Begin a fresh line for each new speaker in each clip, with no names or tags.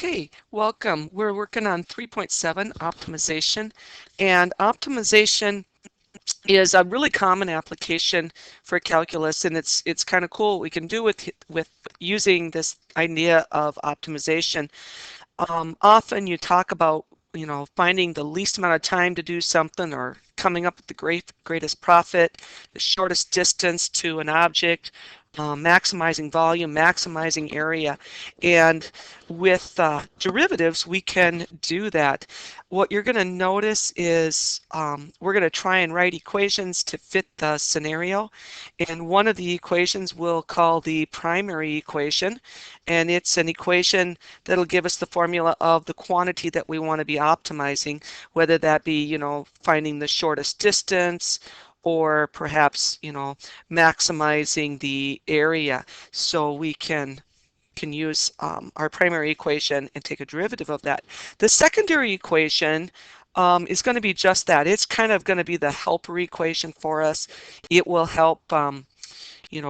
Okay, welcome. We're working on 3.7 optimization, and optimization is a really common application for calculus, and it's kind of cool what we can do with using this idea of optimization. Often you talk about, finding the least amount of time to do something or coming up with the greatest profit, the shortest distance to an object, maximizing volume, maximizing area. And with derivatives, we can do that. What you're going to notice is we're going to try and write equations to fit the scenario. And one of the equations we'll call the primary equation. And it's an equation that'll give us the formula of the quantity that we want to be optimizing, whether that be, finding the shortest distance or perhaps, maximizing the area. So we can use our primary equation and take a derivative of that. The secondary equation is going to be just that. It's kind of going to be the helper equation for us. It will help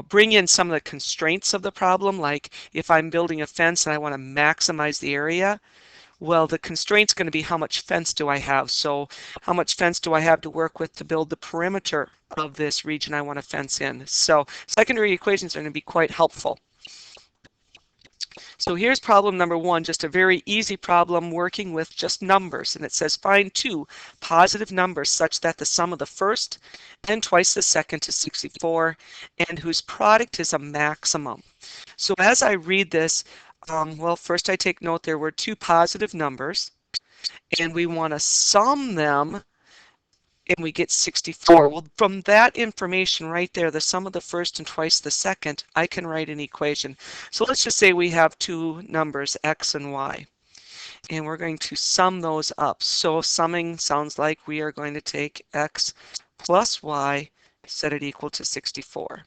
bring in some of the constraints of the problem, like if I'm building a fence and I want to maximize the area, well, the constraint's going to be how much fence do I have. So how much fence do I have to work with to build the perimeter of this region I want to fence in? So secondary equations are going to be quite helpful. So here's problem number 1, just a very easy problem working with just numbers. And it says find two positive numbers such that the sum of the first and twice the second is 64 and whose product is a maximum. So as I read this, well, first I take note there were two positive numbers and we want to sum them and we get 64. Well, from that information right there, the sum of the first and twice the second, I can write an equation. So let's just say we have two numbers, x and y, and we're going to sum those up. So summing sounds like we are going to take x plus y, set it equal to 64.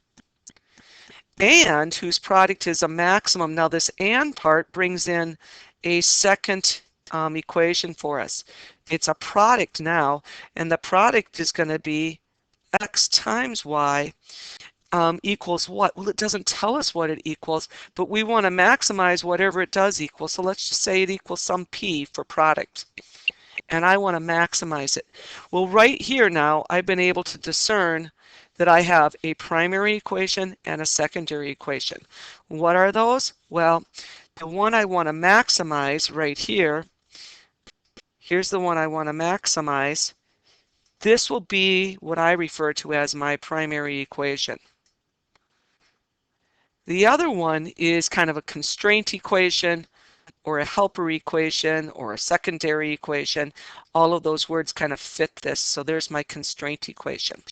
And whose product is a maximum. Now this and part brings in a second equation for us. It's a product now, and the product is going to be x times y equals what? Well, it doesn't tell us what it equals, but we want to maximize whatever it does equal. So let's just say it equals some p for product, and I want to maximize it. Well, right here now, I've been able to discern that I have a primary equation and a secondary equation. What are those? Well, the one I want to maximize right here, here's the one I want to maximize. This will be what I refer to as my primary equation. The other one is kind of a constraint equation or a helper equation or a secondary equation. All of those words kind of fit this. So there's my constraint equation.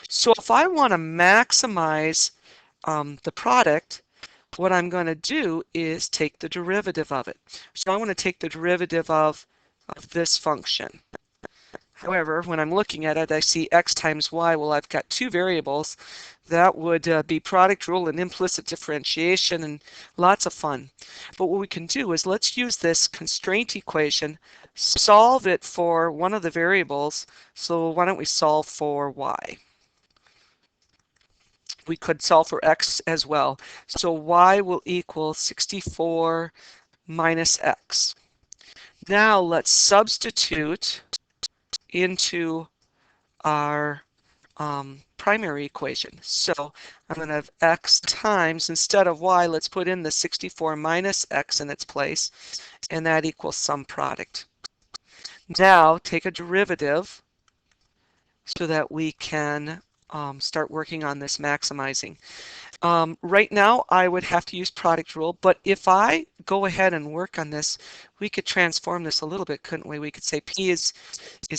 So if I want to maximize the product, what I'm going to do is take the derivative of it. So I want to take the derivative of this function. However, when I'm looking at it, I see x times y. Well, I've got two variables. That would be product rule and implicit differentiation and lots of fun. But what we can do is let's use this constraint equation, solve it for one of the variables. So why don't we solve for y? We could solve for x as well. So y will equal 64 minus x. Now let's substitute into our primary equation. So I'm going to have x times, instead of y, let's put in the 64 minus x in its place, and that equals some product. Now take a derivative so that we can start working on this maximizing. Right now I would have to use product rule, but if I go ahead and work on this, we could transform this a little bit, couldn't we? We could say p is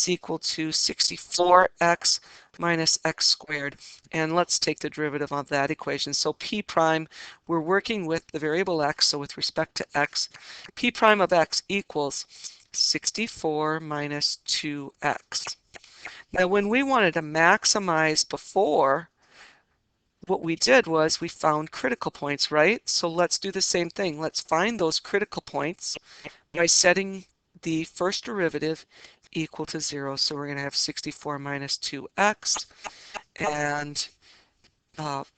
equal to 64x minus x squared, and let's take the derivative of that equation. So p prime, we're working with the variable x, so with respect to x, p prime of x equals 64 minus 2x. Now when we wanted to maximize before, what we did was we found critical points, right? So let's do the same thing. Let's find those critical points by setting the first derivative equal to 0. So we're going to have 64 minus 2x and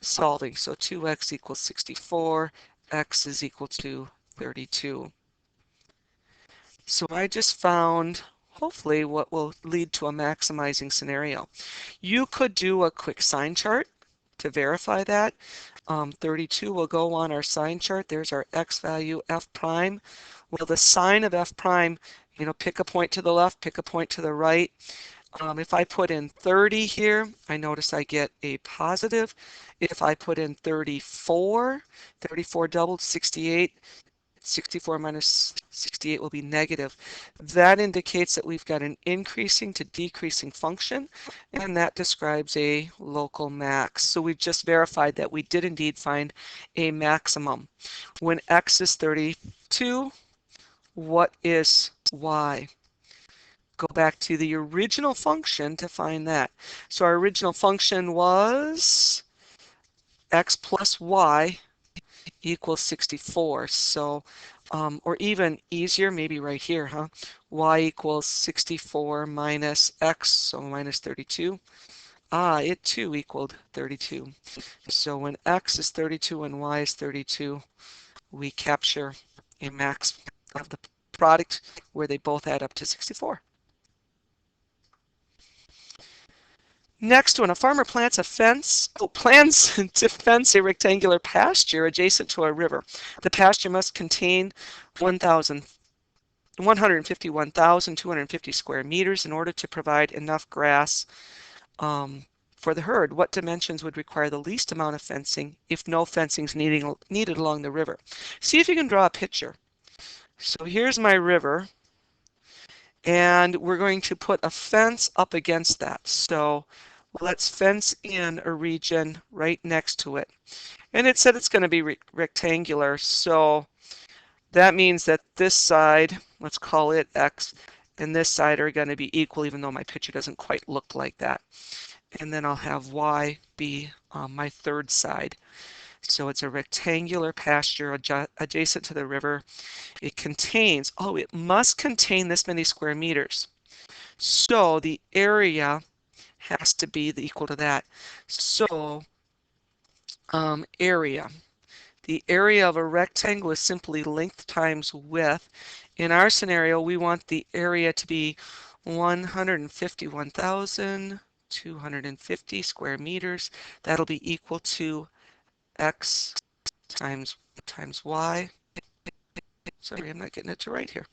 solving. So 2x equals 64, x is equal to 32. So I just found hopefully what will lead to a maximizing scenario. You could do a quick sign chart to verify that. 32 will go on our sign chart. There's our x value f prime. Well, the sign of f prime, pick a point to the left, pick a point to the right. If I put in 30 here, I notice I get a positive. If I put in 34, 34 doubled, 68, 64 minus 68 will be negative. That indicates that we've got an increasing to decreasing function, and that describes a local max. So we've just verified that we did indeed find a maximum. When x is 32, what is y? Go back to the original function to find that. So our original function was x plus y equals 64. So, or even easier, maybe right here, huh? Y equals 64 minus x, so minus 32. It too equaled 32. So when x is 32 and y is 32, we capture a max of the product where they both add up to 64. Next, when a farmer plants a plans to fence a rectangular pasture adjacent to a river, the pasture must contain 151,250 square meters in order to provide enough grass for the herd. What dimensions would require the least amount of fencing if no fencing is needed along the river? See if you can draw a picture. So here's my river, and we're going to put a fence up against that. So let's fence in a region right next to it. And it said it's going to be rectangular, so that means that this side, let's call it X, and this side are going to be equal, even though my picture doesn't quite look like that. And then I'll have Y be my third side. So it's a rectangular pasture adjacent to the river. It contains, it must contain this many square meters. So the area has to be equal to that. So area. The area of a rectangle is simply length times width. In our scenario, we want the area to be 151,250 square meters. That'll be equal to x times y. Sorry, I'm not getting it to right here.